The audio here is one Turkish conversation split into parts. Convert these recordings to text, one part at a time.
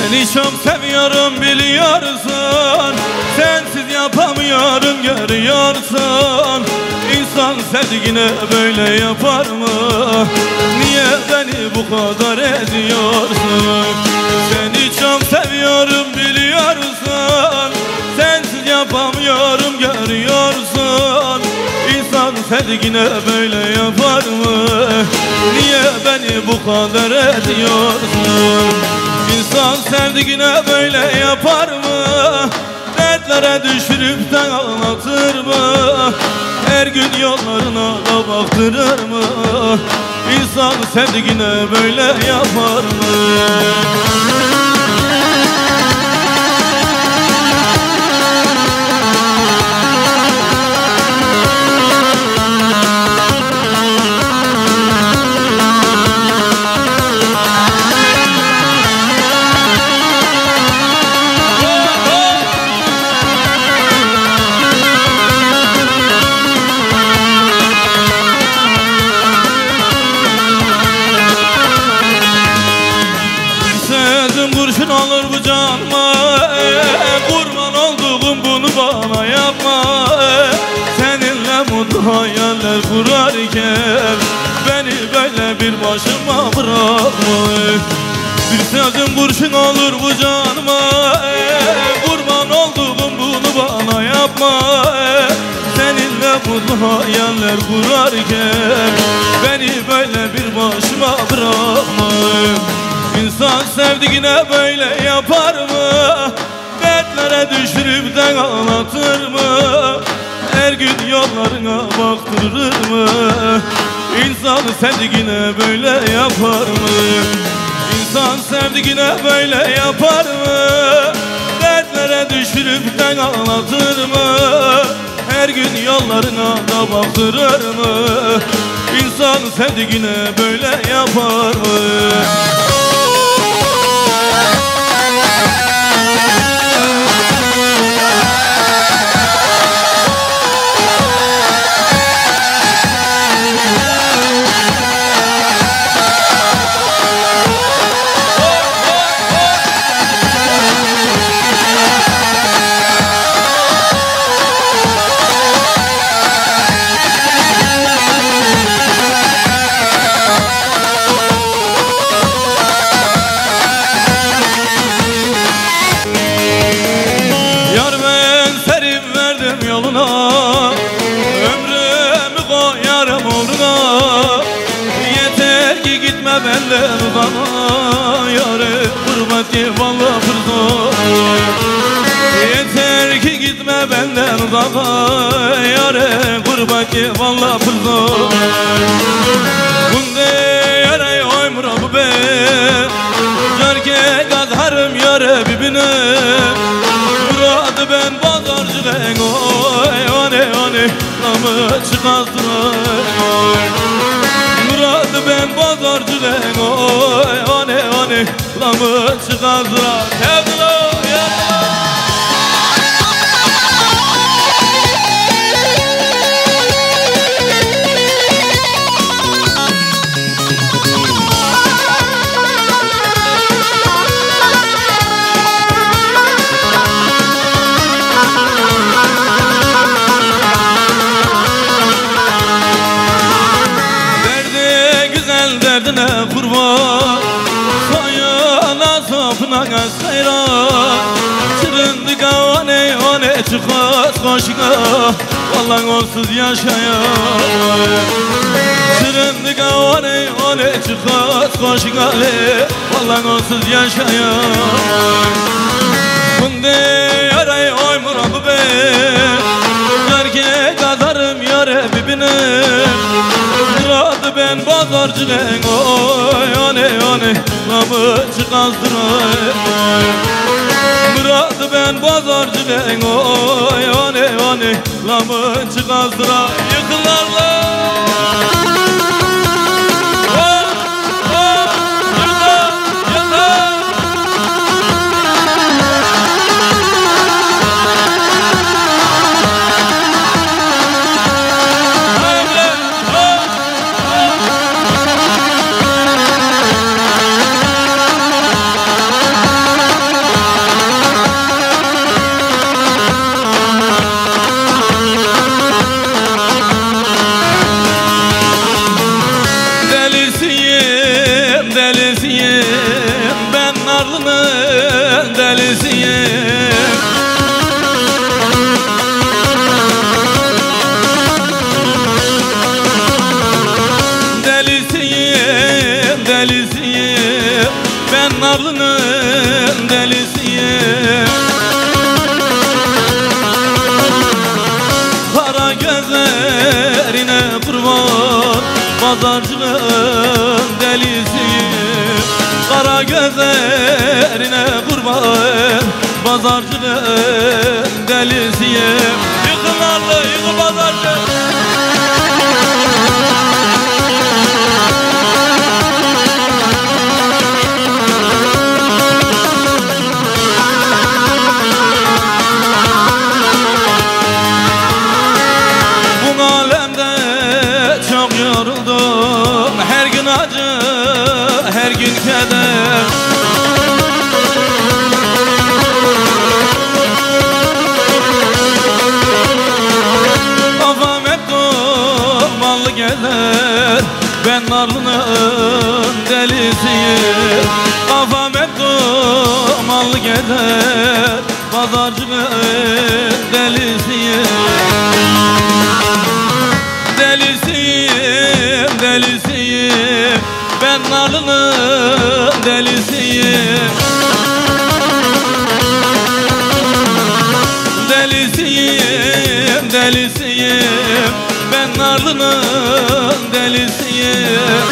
Seni çok seviyorum biliyorsun, sensiz yapamıyorum görüyorsun. İnsan sevdiğine böyle yapar mı? Niye beni bu kadar ediyorsun? Seni çok seviyorum biliyorsun, sensiz yapamıyorum görüyorsun. İnsan sevdiğine böyle yapar mı? Niye beni bu kadar ediyorsun? İnsan sevdiğine böyle yapar mı? Dertlere düşürüp de ağlatır mı? Her gün yollarına da baktırır mı? İnsan sevdiğine böyle yapar mı? Kurşun olur bu canıma, kurban olduğum bunu bana yapma. Seninle mutlu hayaller kurarken beni böyle bir başıma bırakma. Bir sözün kurşun olur bu canıma, kurban olduğum bunu bana yapma. Seninle mutlu hayaller kurarken beni böyle bir başıma bırakma. İnsan sevdiğine böyle yapar mı? Dertlere düşürüp de ağlatır mı? Her gün yollarına baktırır mı? İnsan sevdiğine böyle yapar mı? İnsan sevdiğine böyle yapar mı? Dertlere düşürüp de ağlatır mı? Her gün yollarına da baktırır mı? İnsan sevdiğine böyle yapar mı? Ömrümü koyarım uğruna, yeter ki gitme benden uzana. Yâre hürmeti vallahi fırzor, yeter ki gitme benden uzana. Yâre hürmeti vallahi fırzor. Bunde yâre oymur be, jarke gazharım yâre bibine. Muradı ben pazarcılayım oy, ane namı çıkartırım. Muradı ben pazarcılayım oy, ane namı çıkartırım. Sevdiler ya. Derdine kurban, sayana sapına gazayra. Çırındı kavane ane çıkaz koşuna, vallahi onsuz yaşayam. Çırındı kavane ane çıkaz koşuna, vallahi onsuz yaşayam. Bunde yaray oy muradı be, yarke kadarım yare bibine. Muradı ben pazarcılayım oy, ane namı çıkartırım. Muradı ben pazarcılayım oy, ane namı çıkartırım. Yıkılarla delisiyim. Delisiyim, delisiyim, ben narlının delisiyim. Kara gözlerine kurban, pazarcının delisiyim. Kara gözlerine kurban, pazarcının delisiyim. Yıkıl narlı, yıkıl pazarcı. Bu alemde çok yoruldum, her gün acı, her gün keder. Kafam hep dumanlı gezer, ben narlının delisiyim. Kafam hep dumanlı gezer, pazarcının delisiyim. Delisiyim, delisiyim, ben narlının delisiyim. Delisiyim, delisiyim, ben narlının delisiyim.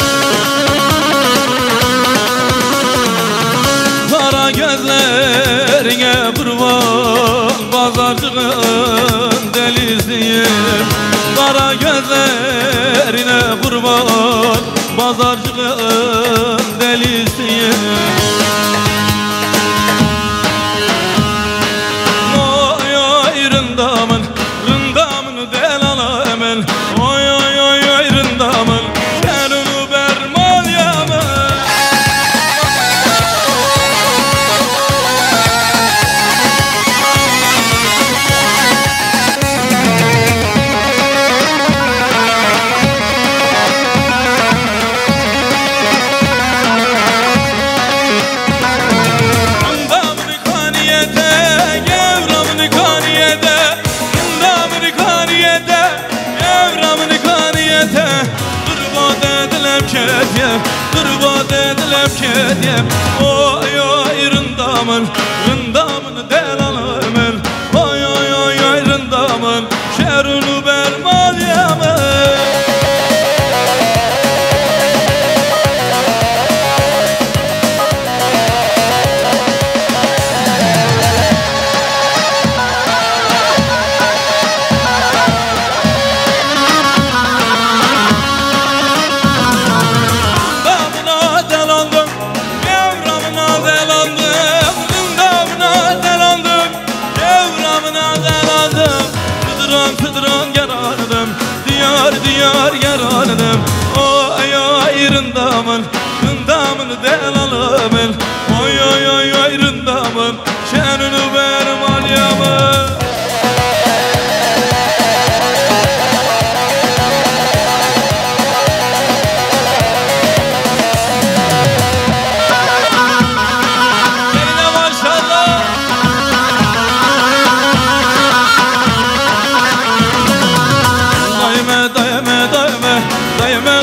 Kara gözlerine kurban, pazarcının delisiyim. Kara gözlerine kurban, pazarcının delisiyim. Oy oy rındamın, rındamını del ala hemen. Oy oy oy oy rındamın, şerunu bermal yaman. Kırbat edilem kediyem. Oy oy rındamın, rındamını del alamın. Oy oy oy oy rındamın, şerunu bermal yaman. Diyar diyar yaranım. Oy oy rındamın, rındamını del alamın. Oy oy oy oy rındamın, şenunu bermal yaman.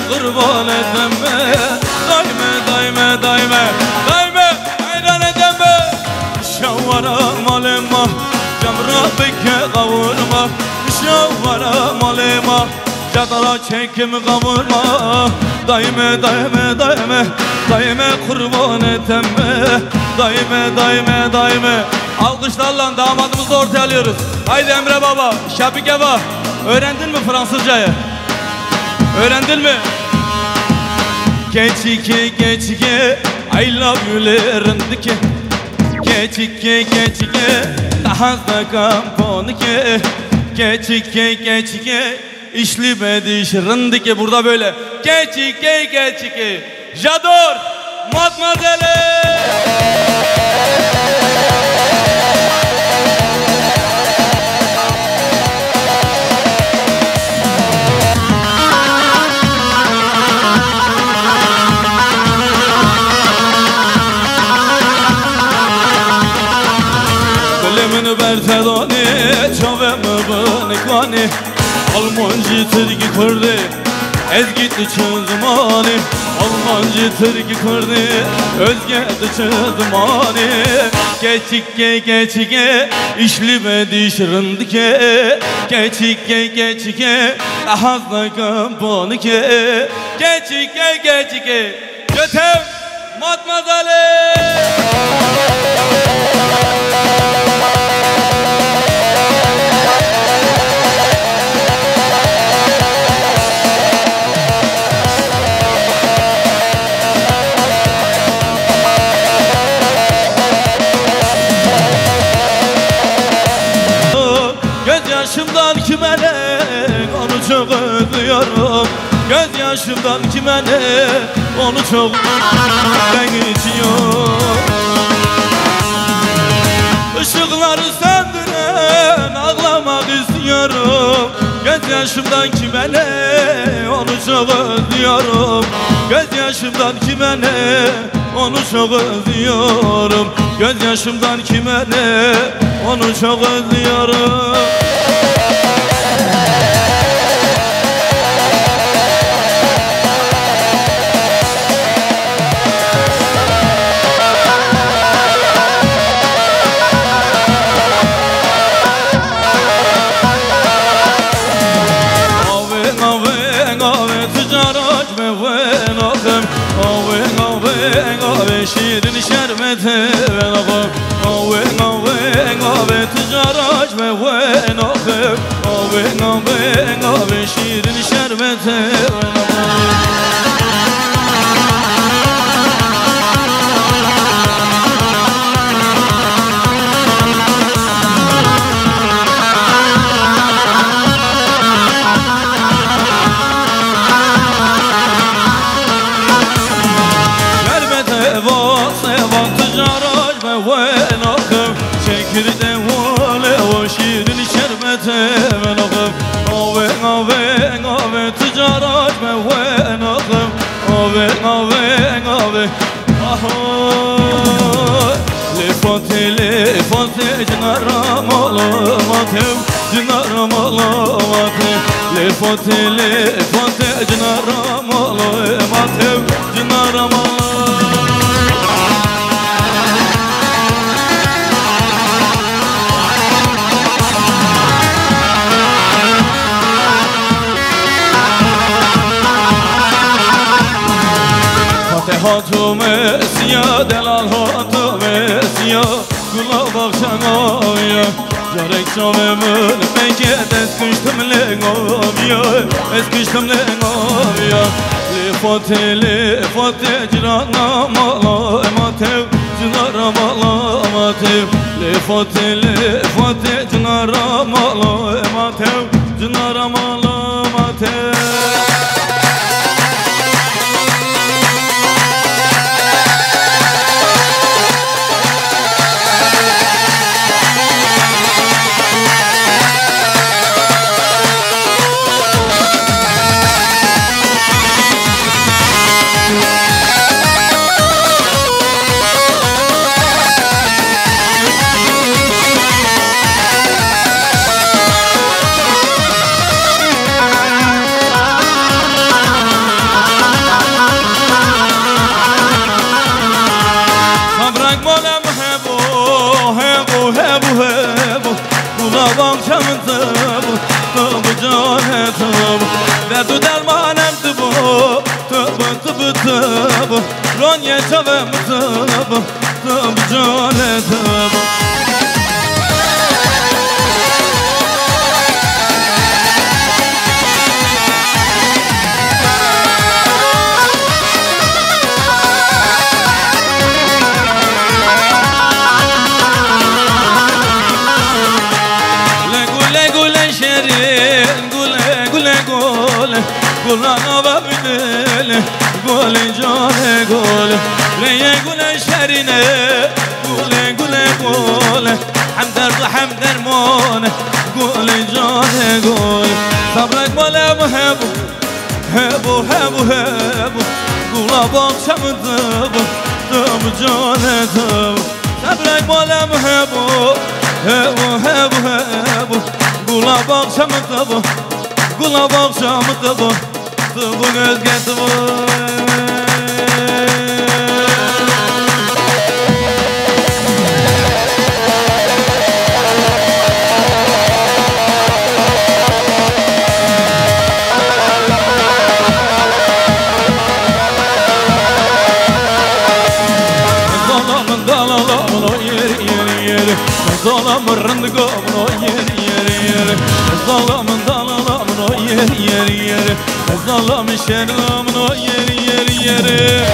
Kurban etme, daime daime daime daime aydan edeme. Şavvara malema, camra beke kavurma. Şavvara malema, cadala çekimi kavurma. Daime daime daime daime kurban etme, daime daime daime. Alkışlarla damadımızı ortaya alıyoruz. Haydi Emre baba, Şapike baba. Öğrendin mi Fransızcayı? Öğrendin mi? Keçike keçike I love you lerindike. Keçike keçike daha da kamponike. Keçike keçike işli bediş rindike. Burada böyle keçike keçike j'adore mademoiselle. من برتدانی چاوم بنکانی Almancı Türk'ü kurdu ezgitti çı zamanı Almancı Türk'ü kurdu özgetti çı zamanı Geçike işlemedi şırındıke Geçike ahazda kampanyke Geçike Götem Matmazale Gözyaşımdan kime ne onu çok özlüyorum Gözyaşımdan kime ne onu çok ben içiyorum Işıkları söndüren ağlamak istiyorum Gözyaşımdan kime ne onu çok özlüyorum Gözyaşımdan kime ne onu çok özlüyorum Gözyaşımdan kime ne onu çok özlüyorum Şirin şerbeti ve nakım Ave ticaret ve nakım Ave şirin şerbeti ve nakım Şekirde vale o şirin şerbete ve nakım Ave ticaret ve nakım Ave ahoy Lefate cinaram olamadım Cinaram olamadım Lefate cinaram olamadım Cinaram olamadım Hatum esiya delal hatum esiya Gula bakşan avya Jarek şavemün meket eskiştim lengavya Eskiştim lengavya Lefate ciranam alamatev Cinaram alamatev Lefate cinaram alamatev Cinaram alamatev Derdu dermanem tıbı Ronya çavem tıbı cane tıbı Gule şerin Gule Gulana babidele Gule cane gule Reye gule şerine Gule Hamder mone Gule cane gule Sabrak bala muhebu Hebu Gula bakşamı tıbı cane tıbı Sabrak bala muhebu hebu Gulab akşamı tıbı Gulab akşamı tıbı Tıbı gözge tıbı Zalamın rındıgamın o yeri Zalamın dalalamın o yeri Zalamın şerlamın o yeri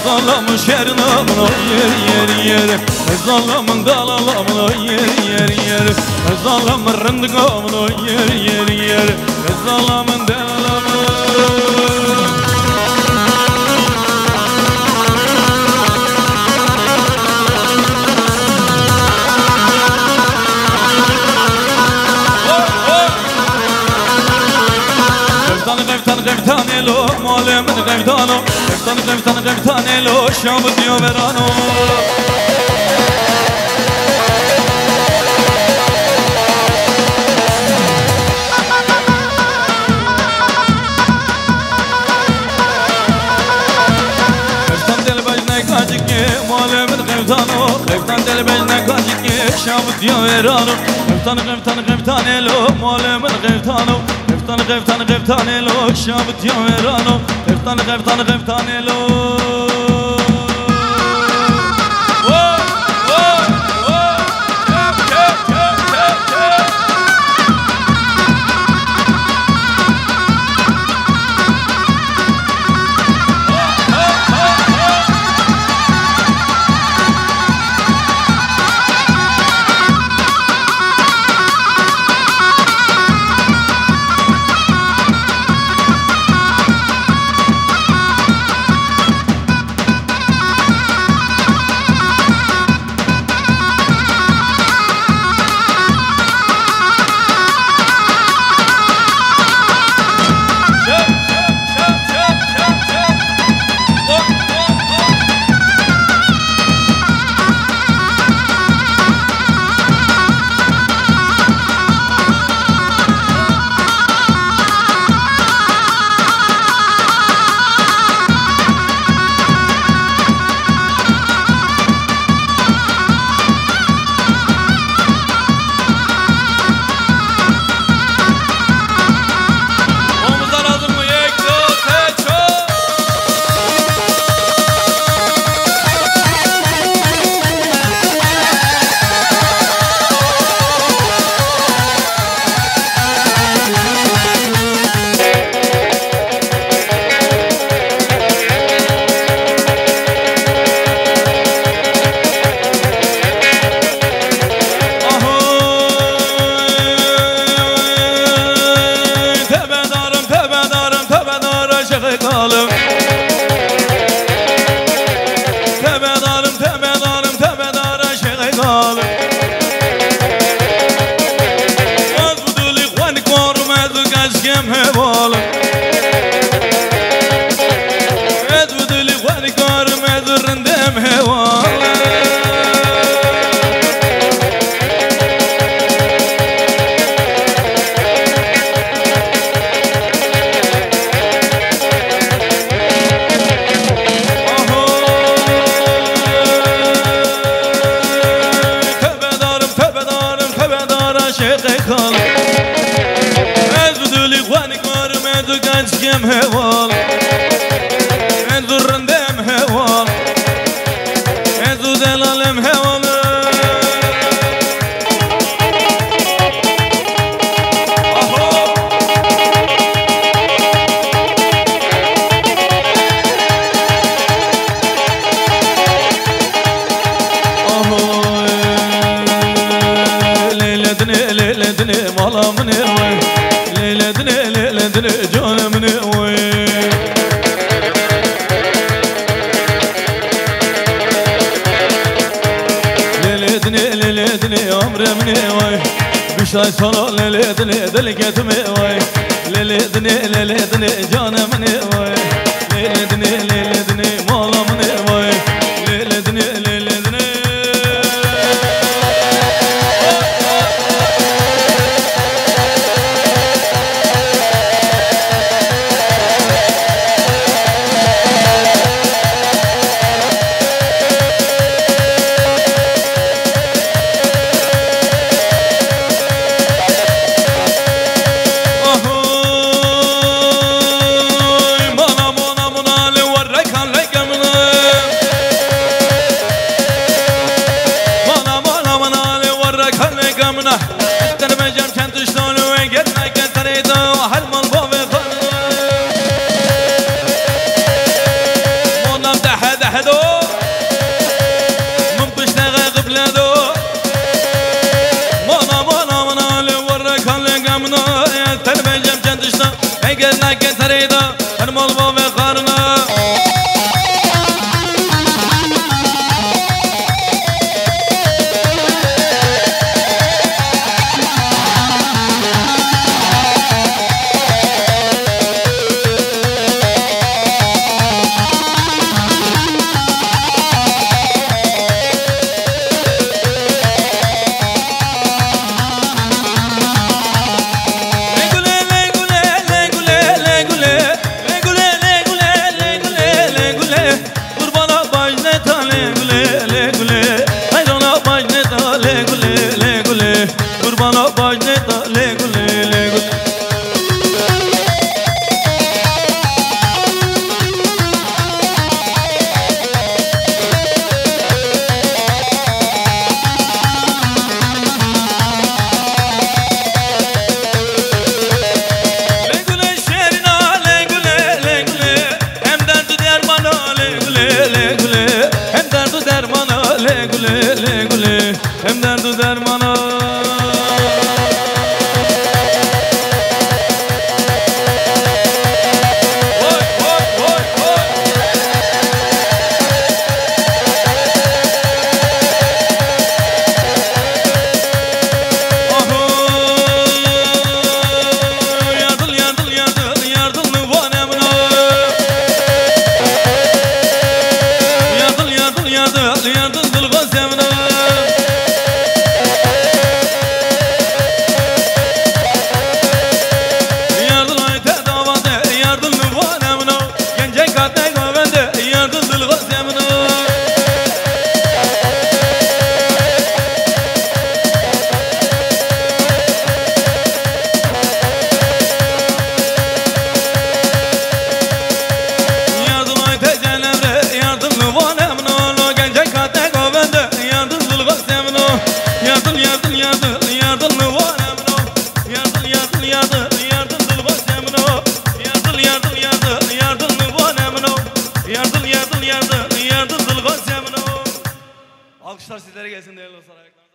Zalamın şerlamın o yeri Zalamın dalalamın o yeri Zalamın rındıgamın o yeri Zalamın dalalamın Gevtane lo mualemin gevtano Gevtane lo şabı diyor verano Gevtan del bejne kacike mualemin gevtano Gevtan del bejne kacike şabı diyor verano Gevtane lo mualemin gevtano Gevtane lo şabıt ya verano Gevtane lo Başay sana leledini delik etme vay Leledini canımını vay Leledini malamını vay Leledini Hem derdu dermana Alkışlar sizlere gelsin değerli dostlar.